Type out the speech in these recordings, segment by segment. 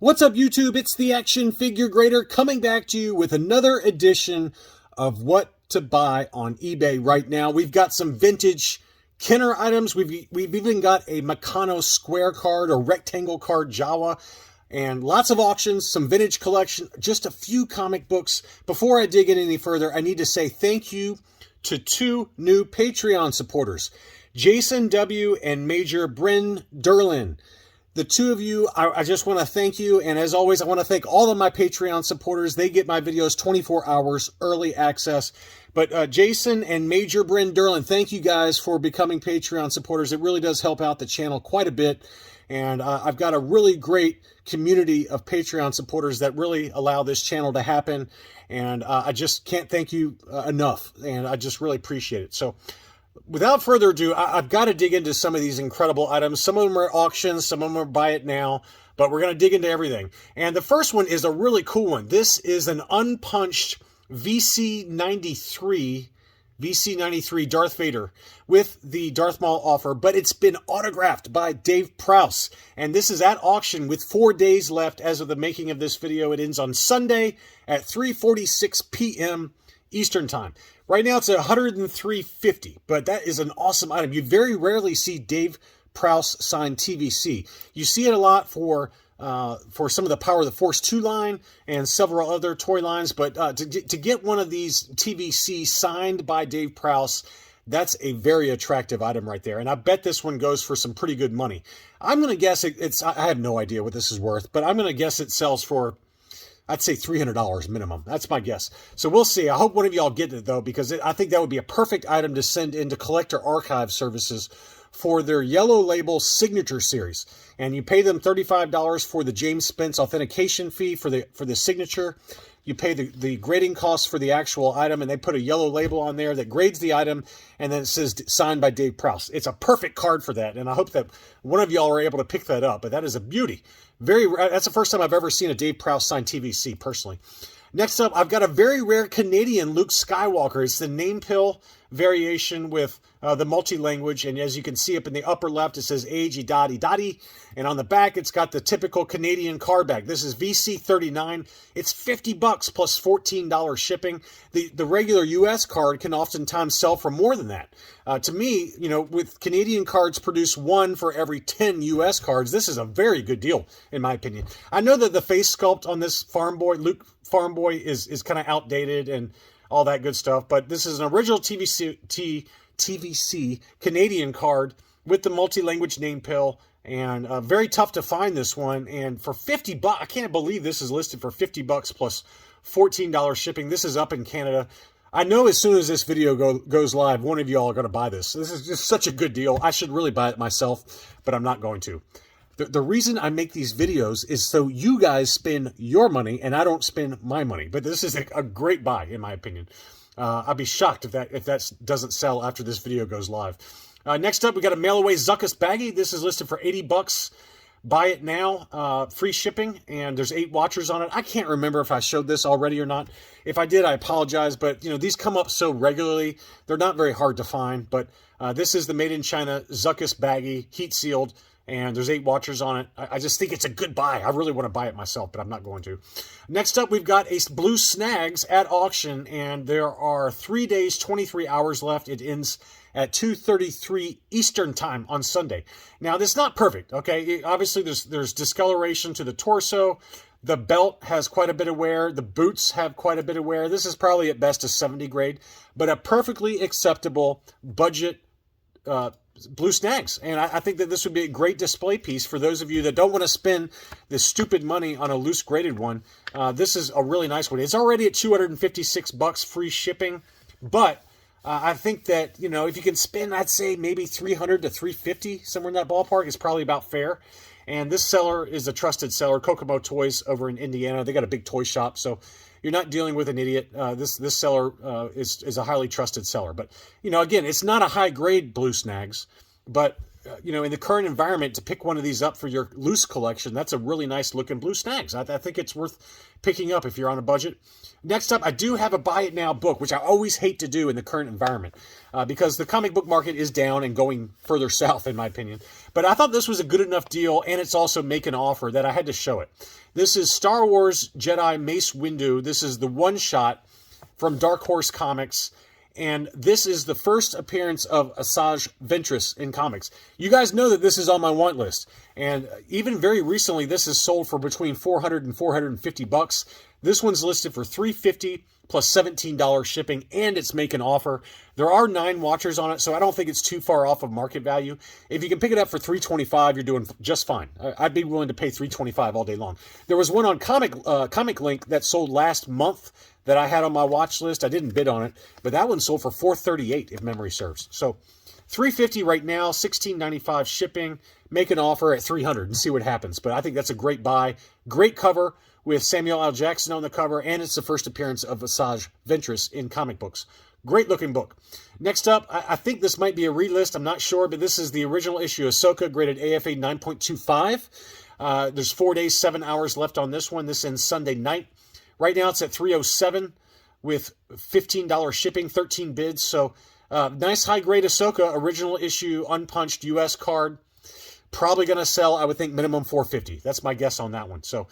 What's up, YouTube? It's the Action Figure Grader coming back to you with another edition of what to buy on eBay right now. We've got some vintage Kenner items. We've even got a Meccano square card or rectangle card Jawa, and lots of auctions, some vintage collection, just a few comic books. Before I dig in any further, I need to say thank you to two new Patreon supporters, Jason W. and Major Bryn Derlin. The two of you, I just want to thank you. And as always, I want to thank all of my Patreon supporters. They get my videos 24 hours early access. But Jason and Major Bryn Derlin, thank you guys for becoming Patreon supporters. It really does help out the channel quite a bit. And I've got a really great community of Patreon supporters that really allow this channel to happen. And I just can't thank you enough. And I just really appreciate it. So without further ado, I've got to dig into some of these incredible items. Some of them are auctions, some of them are buy it now, but we're going to dig into everything. And the first one is a really cool one. This is an unpunched VC93 Darth Vader with the Darth Maul offer, but it's been autographed by Dave Prowse. And this is at auction with 4 days left as of the making of this video. It ends on Sunday at 3:46 p.m. Eastern Time. Right now it's at $103.50, but that is an awesome item. You very rarely see Dave Prowse signed TVC. You see it a lot for some of the Power of the Force 2 line and several other toy lines, but to get one of these TVC signed by Dave Prowse, that's a very attractive item right there. And I bet this one goes for some pretty good money. I'm going to guess I have no idea what this is worth, but I'm going to guess it sells for, I'd say $300 minimum. That's my guess. So we'll see. I hope one of y'all get it, though, because I think that would be a perfect item to send into Collector Archive Services for their Yellow Label Signature Series. And you pay them $35 for the James Spence authentication fee for the signature. You pay the grading costs for the actual item, and they put a yellow label on there that grades the item, and then it says signed by Dave Prowse. It's a perfect card for that, and I hope that one of y'all are able to pick that up. But that is a beauty. That's the first time I've ever seen a Dave Prowse signed TVC, personally. Next up, I've got a very rare Canadian Luke Skywalker. It's the name pill variation with the multi-language, and as you can see up in the upper left, it says age, dotty, and on the back, it's got the typical Canadian card back. This is VC39. It's $50 plus $14 shipping. The regular U.S. card can oftentimes sell for more than that. To me, you know, with Canadian cards produce one for every 10 U.S. cards, this is a very good deal, in my opinion. I know that the face sculpt on this Luke Farm Boy is kind of outdated and all that good stuff, but this is an original TVC Canadian card with the multi-language name pill, and very tough to find this one. And for $50, I can't believe this is listed for $50 plus $14 shipping. This is up in Canada. I know as soon as this video goes live, one of y'all are going to buy this. This is just such a good deal. I should really buy it myself, but I'm not going to. The reason I make these videos is so you guys spend your money and I don't spend my money. But this is a great buy, in my opinion. I'd be shocked if that doesn't sell after this video goes live. Next up, we got a mail-away Zuckuss baggy. This is listed for $80. Buy it now, free shipping, and there's 8 watchers on it. I can't remember if I showed this already or not. If I did, I apologize, but you know, these come up so regularly, they're not very hard to find. But this is the Made in China Zuckuss baggy, heat sealed, and there's 8 watchers on it. I just think it's a good buy. I really want to buy it myself, but I'm not going to. Next up, we've got a blue Snags at auction, and there are 3 days, 23 hours left. It ends at 2:33 Eastern Time on Sunday. Now, this is not perfect, okay? Obviously, there's discoloration to the torso. The belt has quite a bit of wear. The boots have quite a bit of wear. This is probably at best a 70 grade, but a perfectly acceptable budget blue Snags. And I think that this would be a great display piece for those of you that don't want to spend this stupid money on a loose graded one. This is a really nice one. It's already at $256 free shipping, but I think that, you know, if you can spend, I'd say maybe $300 to $350, somewhere in that ballpark, is probably about fair. And this seller is a trusted seller, Kokomo Toys over in Indiana. They got a big toy shop, so you're not dealing with an idiot. This seller is a highly trusted seller. But, you know, again, it's not a high-grade blue Snags, but in the current environment, to pick one of these up for your loose collection, that's a really nice looking blue Snags. I think it's worth picking up if you're on a budget. Next up, I do have a buy it now book, which I always hate to do in the current environment because the comic book market is down and going further south, in my opinion. But I thought this was a good enough deal, and it's also make an offer that I had to show it. This is Star Wars Jedi Mace Windu. This is the one-shot from Dark Horse Comics. And this is the first appearance of Asajj Ventress in comics. You guys know that this is on my want list. And even very recently, this is sold for between $400 and $450. This one's listed for $350 plus $17 shipping, and it's making offer. There are 9 watchers on it, so I don't think it's too far off of market value. If you can pick it up for $325, you're doing just fine. I'd be willing to pay $325 all day long. There was one on Comic Link that sold last month that I had on my watch list. I didn't bid on it, but that one sold for $438 if memory serves. So $350 right now, $16.95 shipping. Make an offer at $300 and see what happens. But I think that's a great buy. Great cover with Samuel L. Jackson on the cover, and it's the first appearance of Asajj Ventress in comic books. Great looking book. Next up, I think this might be a relist. I'm not sure, but this is the original issue Ahsoka, graded AFA 9.25. There's 4 days, 7 hours left on this one. This ends Sunday night. Right now it's at $307 with $15 shipping, 13 bids. So nice high-grade Ahsoka, original issue, unpunched U.S. card. Probably going to sell, I would think, minimum $450. That's my guess on that one. So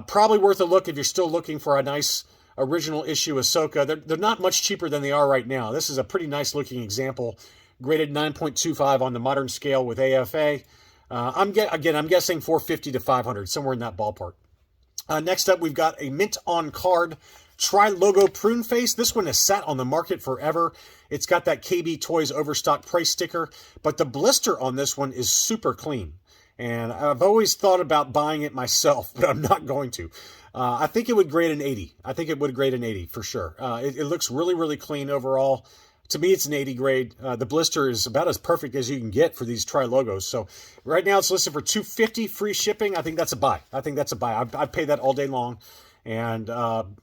probably worth a look if you're still looking for a nice original issue Ahsoka. They're not much cheaper than they are right now. This is a pretty nice-looking example, graded 9.25 on the modern scale with AFA. I'm guessing $450 to $500, somewhere in that ballpark. Next up, we've got a mint on card Trilogo Prune face. This one has sat on the market forever. It's got that KB Toys overstock price sticker, but the blister on this one is super clean. And I've always thought about buying it myself, but I'm not going to. I think it would grade an 80. I think it would grade an 80 for sure. It looks really, really clean overall. To me, it's an 80 grade. The blister is about as perfect as you can get for these Trilogos. So right now it's listed for $250 free shipping. I think that's a buy. I'd pay that all day long. And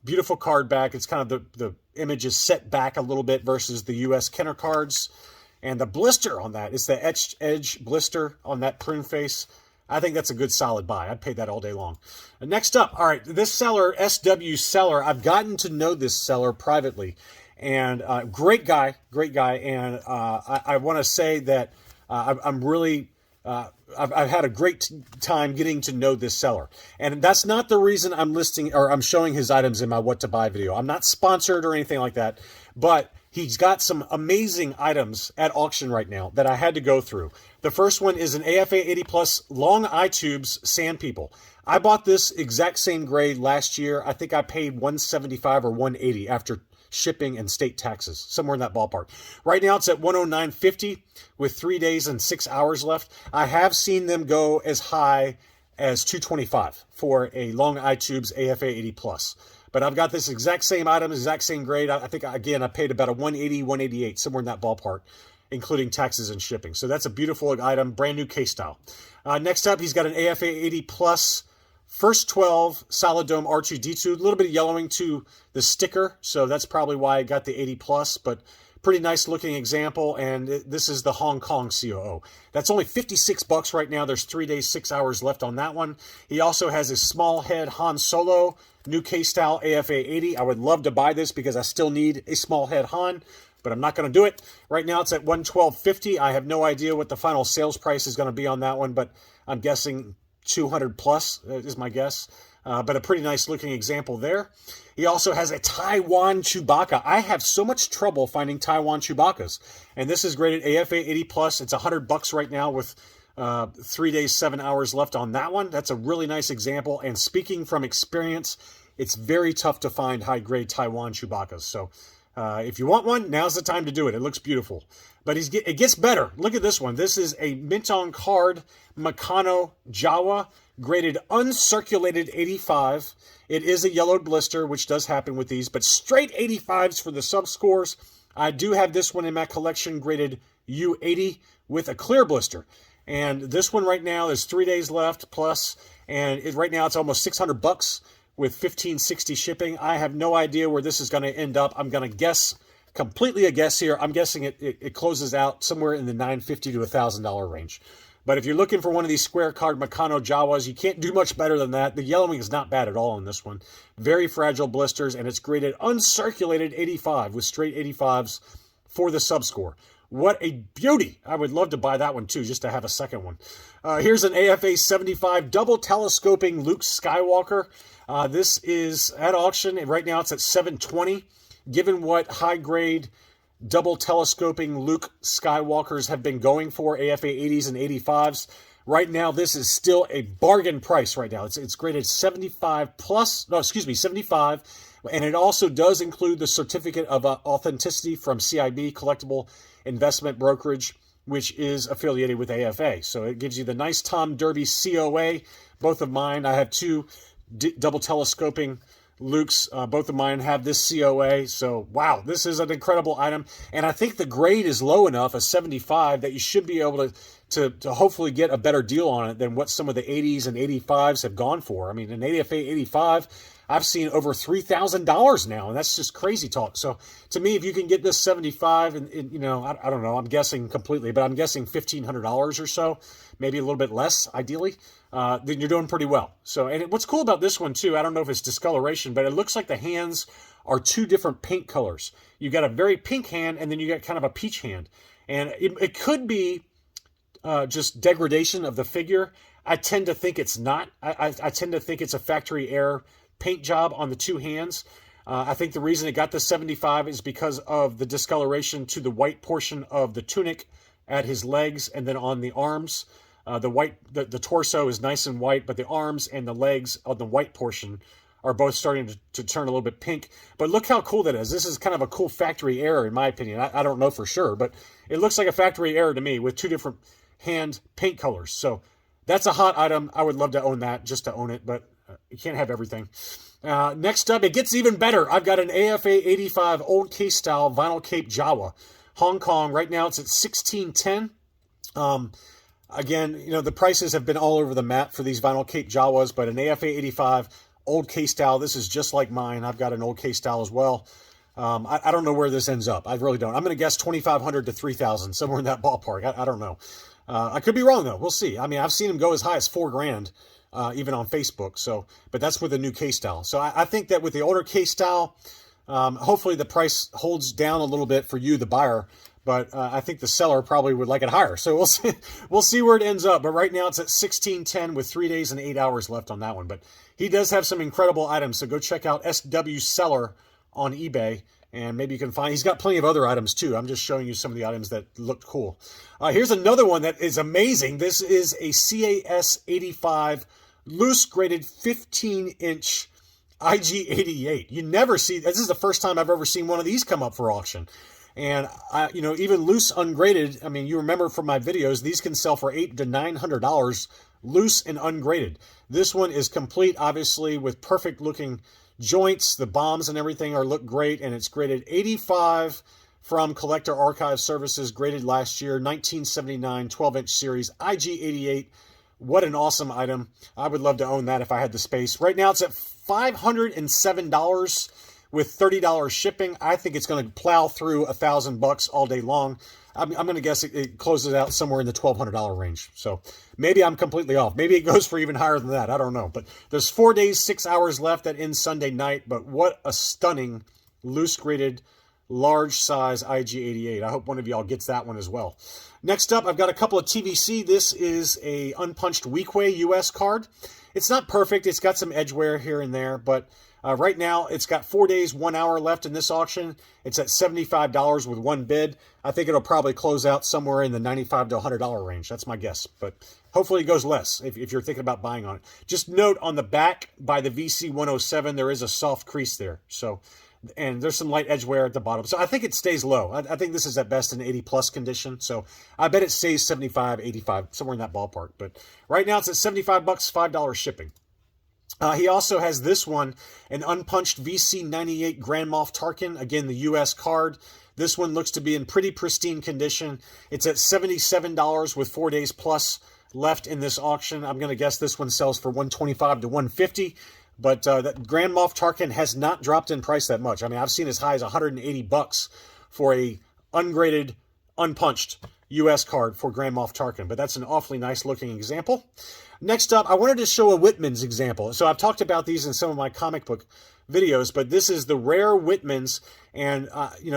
beautiful card back. It's kind of the image is set back a little bit versus the U.S. Kenner cards. And the blister on that, it's the etched edge blister on that prune face. I think that's a good solid buy. I'd pay that all day long. Next up, all right, this seller, SW Seller, I've gotten to know this seller privately. And great guy. And I want to say that I'm really, I've had a great time getting to know this seller. And that's not the reason I'm listing or I'm showing his items in my What to Buy video. I'm not sponsored or anything like that, but he's got some amazing items at auction right now that I had to go through. The first one is an AFA 80 Plus long eye tubes Sand People. I bought this exact same grade last year. I think I paid $175 or $180 after shipping and state taxes, somewhere in that ballpark. Right now it's at $109.50 with 3 days and 6 hours left. I have seen them go as high as $225 for a long eye tubes AFA 80 Plus. But I've got this exact same item, exact same grade. I think, again, I paid about a $180, $188, somewhere in that ballpark, including taxes and shipping. So that's a beautiful item, brand new case style. Next up, he's got an AFA 80 Plus First 12 Solid Dome R2-D2. A little bit of yellowing to the sticker, so that's probably why I got the 80 Plus, but pretty nice looking example, and this is the Hong Kong COO. That's only $56 right now. There's 3 days, 6 hours left on that one. He also has a small head Han Solo, new case style AFA 80. I would love to buy this because I still need a small head Han, but I'm not going to do it. Right now it's at $112.50. I have no idea what the final sales price is going to be on that one, but I'm guessing 200 plus is my guess. But a pretty nice looking example there. He also has a Taiwan Chewbacca. I have so much trouble finding Taiwan Chewbaccas. And this is graded AFA 80 plus. It's $100 right now with 3 days, 7 hours left on that one. That's a really nice example. And speaking from experience, it's very tough to find high grade Taiwan Chewbaccas. So if you want one, now's the time to do it. It looks beautiful. But it gets better. Look at this one. This is a mint on card Meccano Jawa, graded uncirculated 85. It is a yellowed blister, which does happen with these, but straight 85s for the sub scores. I do have this one in my collection, graded U80 with a clear blister. And this one right now is 3 days left plus, and right now it's almost $600 with $15.60 shipping. I have no idea where this is going to end up. I'm going to guess completely a guess here. I'm guessing it closes out somewhere in the $950 to $1,000 range. But if you're looking for one of these square card Meccano Jawas, you can't do much better than that. The yellowing is not bad at all on this one. Very fragile blisters, and it's graded uncirculated 85 with straight 85s for the subscore. What a beauty. I would love to buy that one too, just to have a second one. Here's an AFA 75 double telescoping Luke Skywalker. This is at auction, and right now it's at $720. Given what high grade double telescoping Luke Skywalkers have been going for, AFA 80s and 85s, right now this is still a bargain price right now. It's graded 75 plus, no, excuse me, 75. And it also does include the certificate of authenticity from CIB, Collectible Investment Brokerage, which is affiliated with AFA. So it gives you the nice Tom Derby COA. Both of mine, I have two double telescoping Luke's. Both of mine have this COA. So, wow, this is an incredible item. And I think the grade is low enough, a 75, that you should be able to hopefully get a better deal on it than what some of the 80s and 85s have gone for. I mean, an AFA 85, I've seen over $3,000 now, and that's just crazy talk. So to me, if you can get this 75, and you know, I don't know, I'm guessing completely, but I'm guessing $1,500 or so, maybe a little bit less, ideally, then you're doing pretty well. So, and what's cool about this one too, I don't know if it's discoloration, but it looks like the hands are two different paint colors. You got a very pink hand, and then you got kind of a peach hand, and it could be just degradation of the figure. I tend to think it's not. I tend to think it's a factory error paint job on the two hands. I think the reason it got the 75 is because of the discoloration to the white portion of the tunic at his legs, and then on the arms. The torso is nice and white, but the arms and the legs on the white portion are both starting to turn a little bit pink. But look how cool that is. This is kind of a cool factory error, in my opinion. I don't know for sure, but it looks like a factory error to me with two different hand paint colors. So that's a hot item. I would love to own that, just to own it, but you can't have everything. Next up, it gets even better. I've got an AFA 85 old case style vinyl cape Jawa, Hong Kong. Right now it's at $16.10. Again, you know, the prices have been all over the map for these vinyl cape Jawas, but an AFA 85 old case style, this is just like mine. I've got an old case style as well. I don't know where this ends up. I really don't. I'm going to guess 2,500 to 3,000, somewhere in that ballpark. I don't know. I could be wrong though. We'll see. I mean, I've seen them go as high as $4,000. Even on Facebook. So, but that's with a new case style. So I think that with the older case style, hopefully the price holds down a little bit for you, the buyer. But I think the seller probably would like it higher. So we'll see. We'll see where it ends up. But right now it's at $16.10 with 3 days and 8 hours left on that one. But he does have some incredible items. So go check out SW Seller on eBay. And maybe you can find, he's got plenty of other items too. I'm just showing you some of the items that looked cool. Here's another one that is amazing. This is a CAS 85 loose graded 15-inch IG-88. You never see, this is the first time I've ever seen one of these come up for auction. And, you know, even loose ungraded, I mean, you remember from my videos, these can sell for $800 to $900 loose and ungraded. This one is complete, obviously, with perfect looking joints. The bombs and everything look great, and it's graded 85 from Collector Archive Services, graded last year, 1979 12-inch series, IG-88. What an awesome item. I would love to own that if I had the space. Right now it's at $507 with $30 shipping. I think it's going to plow through $1,000 all day long. I'm going to guess it closes out somewhere in the $1,200 range. So maybe I'm completely off. Maybe it goes for even higher than that. I don't know. But there's 4 days, 6 hours left. That ends Sunday night. But what a stunning loose graded large size IG-88. I hope one of y'all gets that one as well. Next up, I've got a couple of TVC. This is a unpunched Weequay US card. It's not perfect. It's got some edge wear here and there, but right now it's got 4 days, 1 hour left in this auction. It's at $75 with one bid. I think it'll probably close out somewhere in the $95 to $100 range. That's my guess, but hopefully it goes less if you're thinking about buying on it. Just note on the back by the VC107, there is a soft crease there. So, and there's some light edge wear at the bottom. So I think it stays low. I think this is at best an 80 plus condition. So I bet it stays 75, 85, somewhere in that ballpark. But right now it's at $75, $5 shipping. He also has this one, an unpunched VC98 Grand Moff Tarkin. Again, the US card. This one looks to be in pretty pristine condition. It's at $77 with 4 days plus left in this auction. I'm going to guess this one sells for $125 to $150. But that Grand Moff Tarkin has not dropped in price that much. I mean, I've seen as high as $180 for a ungraded, unpunched U.S. card for Grand Moff Tarkin. But that's an awfully nice looking example. Next up, I wanted to show a Whitman's example. So I've talked about these in some of my comic book videos, but this is the rare Whitman's, and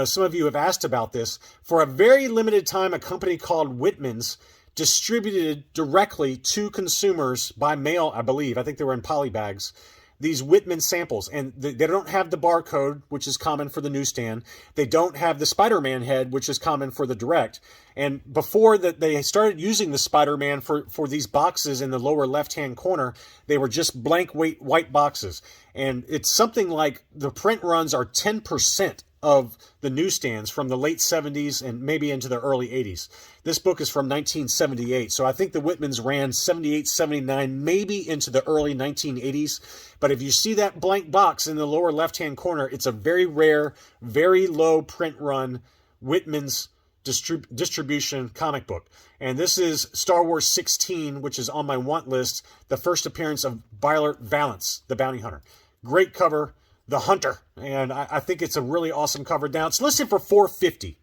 some of you have asked about this. For a very limited time, a company called Whitman's distributed directly to consumers by mail, I believe. I think they were in poly bags. These Whitman samples, and they don't have the barcode, which is common for the newsstand. They don't have the Spider-Man head, which is common for the direct. And before that, they started using the Spider-Man for these boxes in the lower left-hand corner. They were just blank white boxes. And it's something like the print runs are 10% of the newsstands from the late 70s and maybe into the early 80s. This book is from 1978, so I think the Whitmans ran 78, 79, maybe into the early 1980s. But if you see that blank box in the lower left-hand corner, it's a very rare, very low print run Whitman's distribution comic book. And this is Star Wars 16, which is on my want list, the first appearance of Violet Valance, the bounty hunter. Great cover. The Hunter, and I think it's a really awesome cover. Now, it's listed for $450.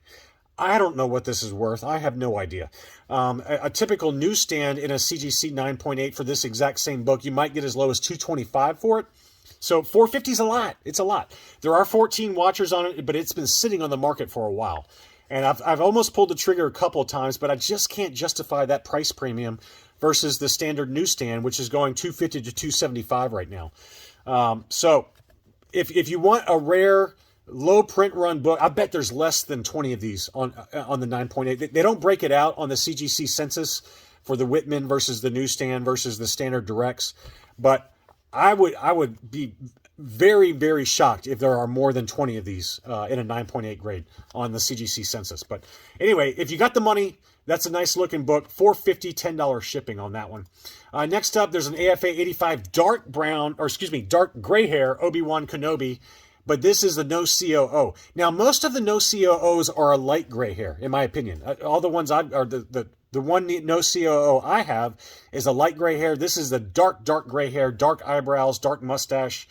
I don't know what this is worth. I have no idea. A typical newsstand in a CGC 9.8 for this exact same book, you might get as low as $225 for it. So $450 is a lot. It's a lot. There are 14 watchers on it, but it's been sitting on the market for a while. And I've almost pulled the trigger a couple of times, but I just can't justify that price premium versus the standard newsstand, which is going $250 to $275 right now. If you want a rare, low print run book, I bet there's less than 20 of these on the 9.8. They don't break it out on the CGC census for the Whitman versus the newsstand versus the standard directs. But I would be very, very shocked if there are more than 20 of these in a 9.8 grade on the CGC census. But anyway, if you got the money, that's a nice looking book. $450, $10 shipping on that one. Next up, there's an AFA 85 dark gray hair Obi-Wan Kenobi, but this is the no COO. Now, most of the no COOs are a light gray hair, in my opinion. All the ones the one no COO I have is a light gray hair. This is the dark gray hair, dark eyebrows, dark mustache.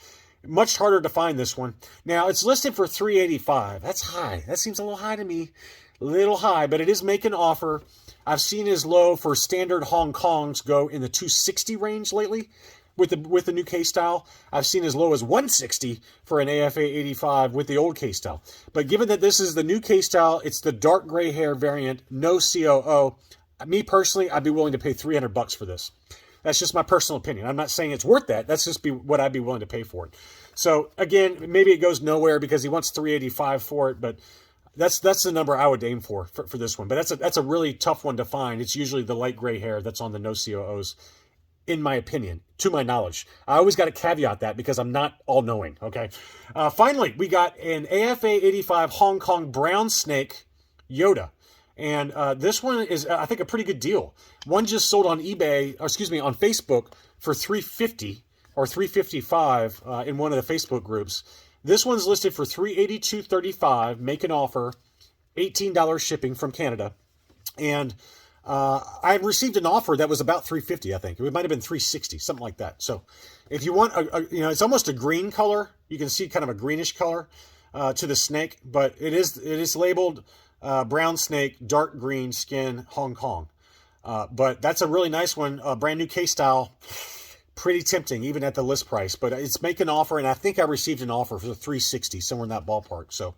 Much harder to find this one. Now, it's listed for $385. That's high. That seems a little high to me. Little high, but it is making an offer. I've seen as low for standard Hong Kongs go in the $260 range lately with the new case style. I've seen as low as $160 for an AFA 85 with the old case style. But given that this is the new case style, it's the dark gray hair variant, no COO. Me personally, I'd be willing to pay $300 for this. That's just my personal opinion. I'm not saying it's worth that. That's just what I'd be willing to pay for it. So again, maybe it goes nowhere because he wants $385 for it, but that's the number I would aim for this one. But that's a really tough one to find. It's usually the light gray hair that's on the no COOs, in my opinion, to my knowledge. I always got to caveat that because I'm not all-knowing, okay? Finally, we got an AFA 85 Hong Kong brown snake Yoda. And this one is, I think, a pretty good deal. One just sold on eBay, on Facebook for $350 or $355 in one of the Facebook groups. This one's listed for $382.35, make an offer, $18 shipping from Canada. And I received an offer that was about $350, I think. It might have been $360, something like that. So if you want, it's almost a green color. You can see kind of a greenish color to the snake, but it is labeled brown snake, dark green skin, Hong Kong. But that's a really nice one, brand new case style. Pretty tempting, even at the list price, but it's making an offer, and I think I received an offer for $360, somewhere in that ballpark. So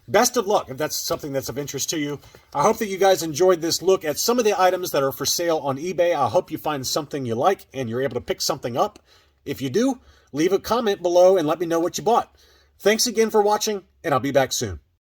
best of luck if that's something that's of interest to you. I hope that you guys enjoyed this look at some of the items that are for sale on eBay. I hope you find something you like and you're able to pick something up. If you do, leave a comment below and let me know what you bought. Thanks again for watching, and I'll be back soon.